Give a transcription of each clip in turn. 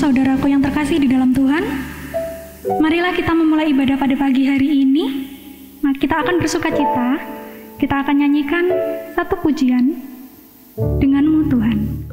saudaraku yang terkasih di dalam Tuhan, marilah kita memulai ibadah pada pagi hari ini. Kita akan bersukacita, kita akan nyanyikan satu pujian, Denganmu Tuhan.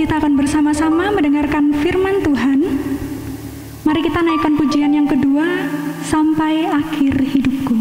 Kita akan bersama-sama mendengarkan firman Tuhan. Mari kita naikkan pujian yang kedua, Sampai Akhir Hidupku.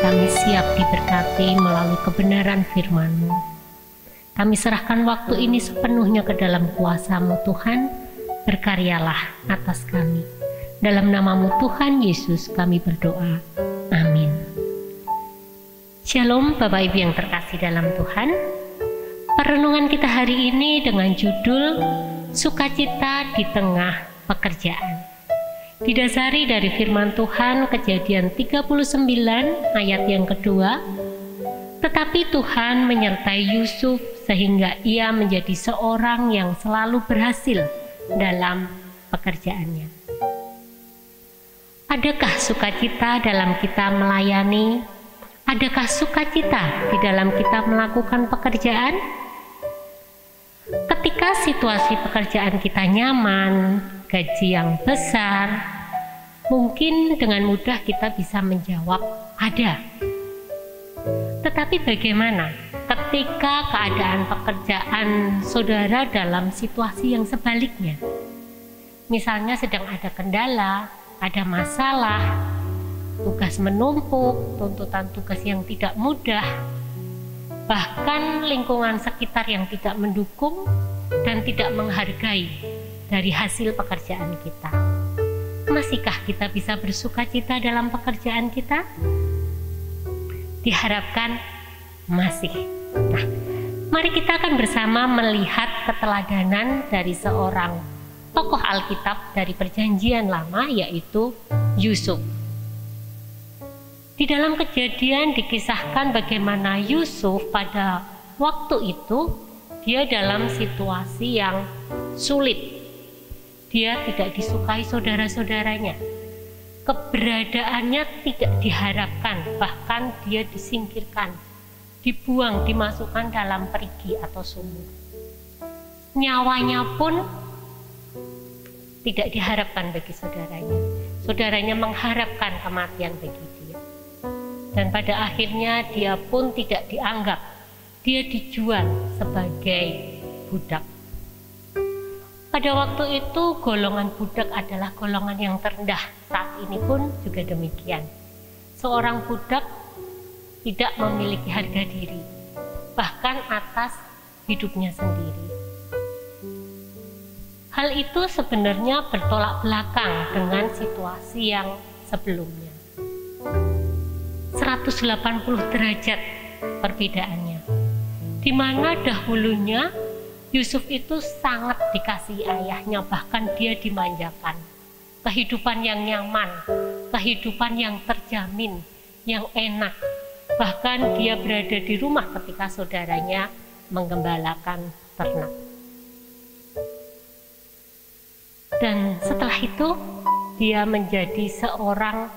kami siap diberkati melalui kebenaran firman-Mu. Kami serahkan waktu ini sepenuhnya ke dalam kuasa-Mu Tuhan, berkaryalah atas kami. Dalam nama-Mu Tuhan Yesus kami berdoa. Amin. Shalom Bapak Ibu yang terkasih dalam Tuhan. Perenungan kita hari ini dengan judul Sukacita di Tengah Pekerjaan. Didasari dari firman Tuhan Kejadian 39 ayat yang kedua. Tetapi Tuhan menyertai Yusuf sehingga ia menjadi seorang yang selalu berhasil dalam pekerjaannya. Adakah sukacita dalam kita melayani? Adakah sukacita di dalam kita melakukan pekerjaan? Ketika situasi pekerjaan kita nyaman, gaji yang besar, mungkin dengan mudah kita bisa menjawab ada. Tetapi bagaimana ketika keadaan pekerjaan saudara dalam situasi yang sebaliknya? Misalnya sedang ada kendala, ada masalah, tugas menumpuk, tuntutan tugas yang tidak mudah, bahkan lingkungan sekitar yang tidak mendukung dan tidak menghargai dari hasil pekerjaan kita. Masihkah kita bisa bersukacita dalam pekerjaan kita? Diharapkan masih. Nah, mari kita akan bersama melihat keteladanan dari seorang tokoh Alkitab dari Perjanjian Lama, yaitu Yusuf. Di dalam Kejadian dikisahkan bagaimana Yusuf pada waktu itu dia dalam situasi yang sulit. Dia tidak disukai saudara-saudaranya. Keberadaannya tidak diharapkan, bahkan dia disingkirkan, dibuang, dimasukkan dalam perigi atau sumur. Nyawanya pun tidak diharapkan bagi saudaranya. Saudaranya mengharapkan kematian bagi dia. Dan pada akhirnya dia pun tidak dianggap. Dia dijual sebagai budak. Pada waktu itu golongan budak adalah golongan yang terendah. Saat ini pun juga demikian. Seorang budak tidak memiliki harga diri, bahkan atas hidupnya sendiri. Hal itu sebenarnya bertolak belakang dengan situasi yang sebelumnya. 180 derajat perbedaannya. Di mana dahulunya Yusuf itu sangat dikasihi ayahnya, bahkan dia dimanjakan. Kehidupan yang nyaman, kehidupan yang terjamin, yang enak. Bahkan dia berada di rumah ketika saudaranya menggembalakan ternak. Dan setelah itu dia menjadi seorang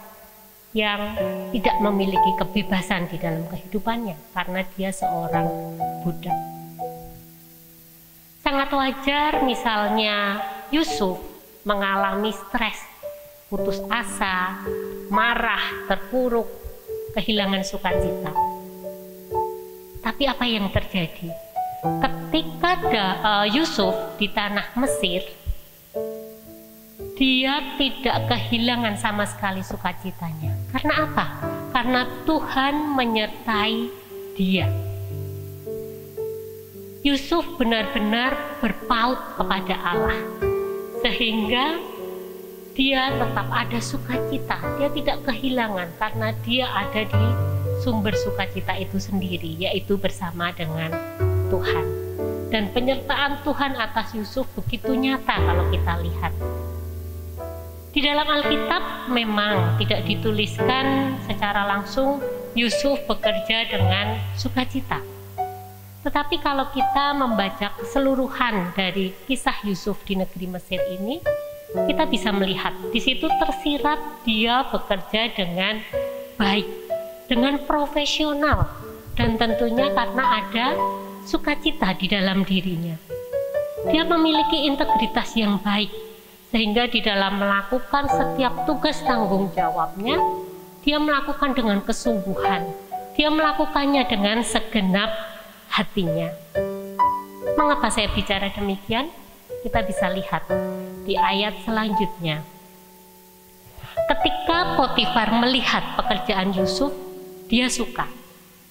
yang tidak memiliki kebebasan di dalam kehidupannya karena dia seorang budak. Sangat wajar misalnya Yusuf mengalami stres, putus asa, marah, terpuruk, kehilangan sukacita. Tapi apa yang terjadi? Ketika Yusuf di tanah Mesir, dia tidak kehilangan sama sekali sukacitanya. Karena apa? Karena Tuhan menyertai dia. Yusuf benar-benar berpaut kepada Allah, sehingga dia tetap ada sukacita. Dia tidak kehilangan karena dia ada di sumber sukacita itu sendiri, yaitu bersama dengan Tuhan. Dan penyertaan Tuhan atas Yusuf begitu nyata kalau kita lihat. Di dalam Alkitab memang tidak dituliskan secara langsung Yusuf bekerja dengan sukacita. Tetapi kalau kita membaca keseluruhan dari kisah Yusuf di negeri Mesir ini, kita bisa melihat di situ tersirat dia bekerja dengan baik, dengan profesional, dan tentunya karena ada sukacita di dalam dirinya. Dia memiliki integritas yang baik, sehingga di dalam melakukan setiap tugas tanggung jawabnya, dia melakukan dengan kesungguhan. Dia melakukannya dengan segenap hatinya. Mengapa saya bicara demikian? Kita bisa lihat di ayat selanjutnya. Ketika Potifar melihat pekerjaan Yusuf, dia suka.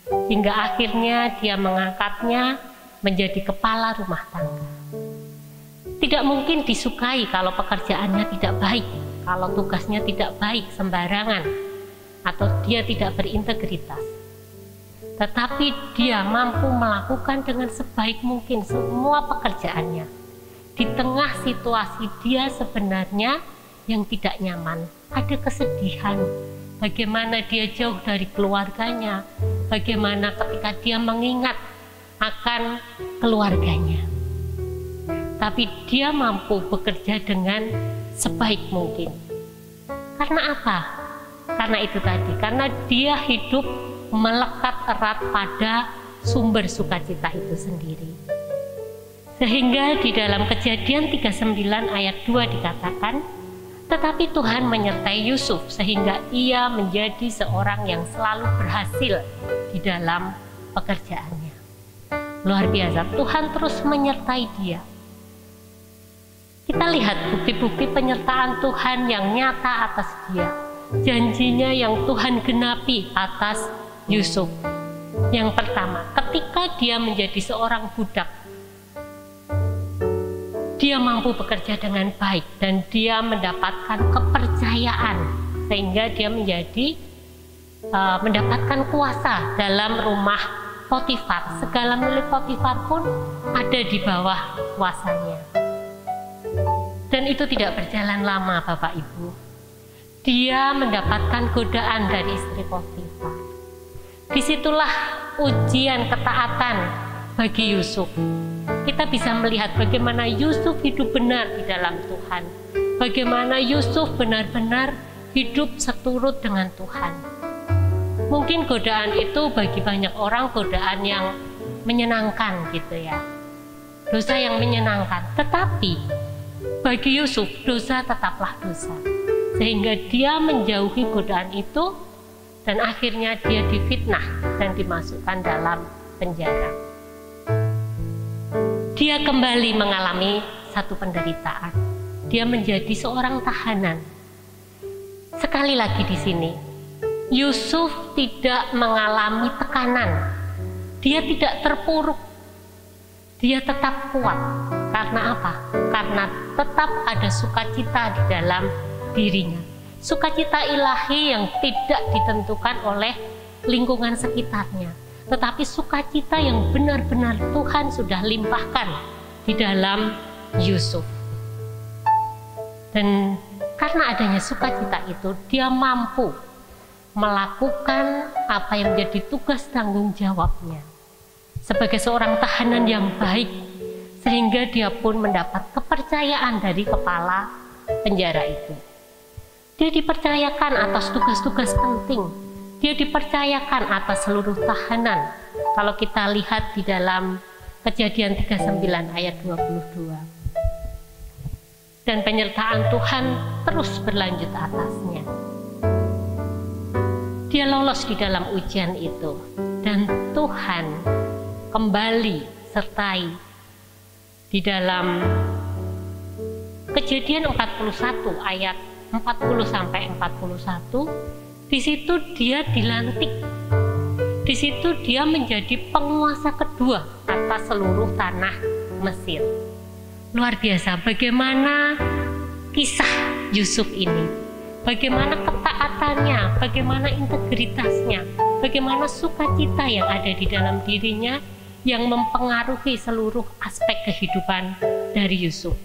Hingga akhirnya dia mengangkatnya menjadi kepala rumah tangga. Tidak mungkin disukai kalau pekerjaannya tidak baik, kalau tugasnya tidak baik, sembarangan, atau dia tidak berintegritas. Tetapi dia mampu melakukan dengan sebaik mungkin semua pekerjaannya. Di tengah situasi dia sebenarnya yang tidak nyaman, ada kesedihan, bagaimana dia jauh dari keluarganya, bagaimana ketika dia mengingat akan keluarganya. Tapi dia mampu bekerja dengan sebaik mungkin. Karena apa? Karena itu tadi, karena dia hidup melekat erat pada sumber sukacita itu sendiri. Sehingga di dalam Kejadian 39 ayat 2 dikatakan, tetapi Tuhan menyertai Yusuf sehingga ia menjadi seorang yang selalu berhasil di dalam pekerjaannya. Luar biasa, Tuhan terus menyertai dia. Kita lihat bukti-bukti penyertaan Tuhan yang nyata atas dia. Janjinya yang Tuhan genapi atas Yusuf. Yang pertama, ketika dia menjadi seorang budak, dia mampu bekerja dengan baik dan dia mendapatkan kepercayaan sehingga dia menjadi mendapatkan kuasa dalam rumah Potifar. Segala milik Potifar pun ada di bawah kuasanya. Dan itu tidak berjalan lama, Bapak Ibu. Dia mendapatkan godaan dari istri Potifar. Disitulah ujian ketaatan bagi Yusuf. Kita bisa melihat bagaimana Yusuf hidup benar di dalam Tuhan. Bagaimana Yusuf benar-benar hidup seturut dengan Tuhan. Mungkin godaan itu bagi banyak orang godaan yang menyenangkan gitu ya. Dosa yang menyenangkan. Tetapi bagi Yusuf dosa tetaplah dosa. Sehingga dia menjauhi godaan itu dan akhirnya dia difitnah dan dimasukkan dalam penjara. Dia kembali mengalami satu penderitaan. Dia menjadi seorang tahanan. Sekali lagi di sini, Yusuf tidak mengalami tekanan. Dia tidak terpuruk. Dia tetap kuat. Karena apa? Karena tetap ada sukacita di dalam dirinya. Sukacita ilahi yang tidak ditentukan oleh lingkungan sekitarnya, tetapi sukacita yang benar-benar Tuhan sudah limpahkan di dalam Yusuf. Dan karena adanya sukacita itu, dia mampu melakukan apa yang menjadi tugas tanggung jawabnya sebagai seorang tahanan yang baik, sehingga dia pun mendapat kepercayaan dari kepala penjara itu. Dia dipercayakan atas tugas-tugas penting. Dia dipercayakan atas seluruh tahanan. Kalau kita lihat di dalam Kejadian 39 ayat 22. Dan penyertaan Tuhan terus berlanjut atasnya. Dia lolos di dalam ujian itu. Dan Tuhan kembali sertai di dalam Kejadian 41 ayat 40-41, di situ dia dilantik. Di situ dia menjadi penguasa kedua atas seluruh tanah Mesir. Luar biasa bagaimana kisah Yusuf ini. Bagaimana ketaatannya, bagaimana integritasnya, bagaimana sukacita yang ada di dalam dirinya yang mempengaruhi seluruh aspek kehidupan dari Yusuf.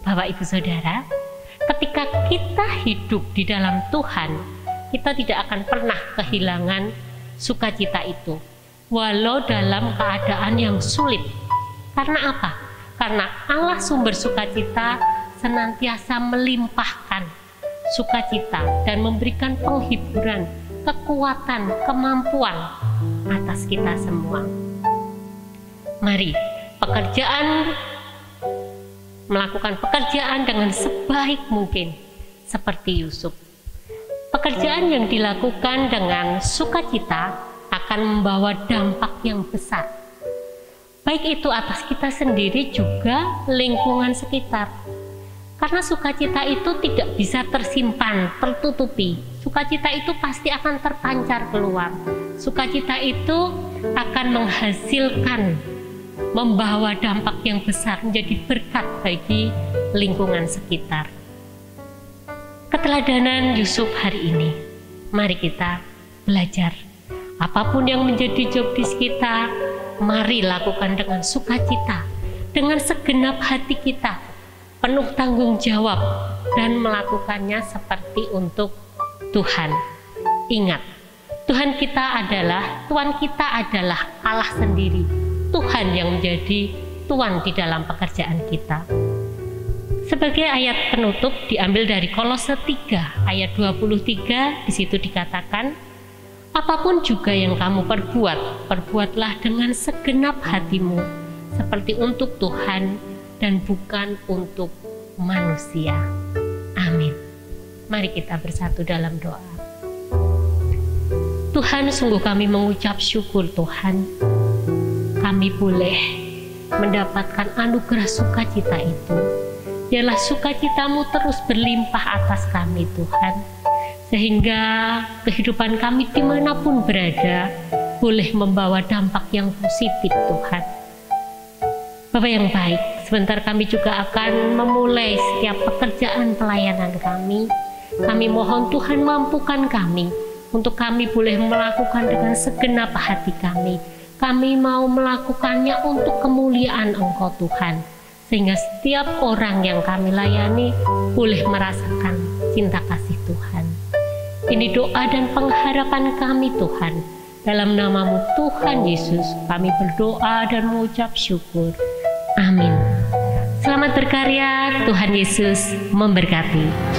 Bapak Ibu Saudara, ketika kita hidup di dalam Tuhan, kita tidak akan pernah kehilangan sukacita itu, walau dalam keadaan yang sulit. Karena apa? Karena Allah sumber sukacita senantiasa melimpahkan sukacita dan memberikan penghiburan, kekuatan, kemampuan atas kita semua. Mari melakukan pekerjaan dengan sebaik mungkin seperti Yusuf. Pekerjaan yang dilakukan dengan sukacita akan membawa dampak yang besar, baik itu atas kita sendiri juga lingkungan sekitar. Karena sukacita itu tidak bisa tersimpan, tertutupi. Sukacita itu pasti akan terpancar keluar. Sukacita itu akan menghasilkan, membawa dampak yang besar, menjadi berkat bagi lingkungan sekitar. Keteladanan Yusuf hari ini, mari kita belajar. Apapun yang menjadi job desk kita, mari lakukan dengan sukacita, dengan segenap hati kita, penuh tanggung jawab, dan melakukannya seperti untuk Tuhan. Ingat, Tuhan kita adalah Allah sendiri. Tuhan yang menjadi Tuhan di dalam pekerjaan kita. Sebagai ayat penutup diambil dari Kolose 3 ayat 23, di situ dikatakan, apapun juga yang kamu perbuat, perbuatlah dengan segenap hatimu, seperti untuk Tuhan dan bukan untuk manusia. Amin. Mari kita bersatu dalam doa. Tuhan, sungguh kami mengucap syukur Tuhan, kami boleh mendapatkan anugerah sukacita itu. Biarlah sukacitamu terus berlimpah atas kami Tuhan, sehingga kehidupan kami dimanapun berada boleh membawa dampak yang positif Tuhan. Bapak yang baik, sebentar kami juga akan memulai setiap pekerjaan pelayanan kami. Kami mohon Tuhan mampukan kami untuk kami boleh melakukan dengan segenap hati kami. Kami mau melakukannya untuk kemuliaan Engkau Tuhan, sehingga setiap orang yang kami layani boleh merasakan cinta kasih Tuhan. Ini doa dan pengharapan kami Tuhan. Dalam nama-Mu Tuhan Yesus kami berdoa dan mengucap syukur. Amin. Selamat berkarya, Tuhan Yesus memberkati.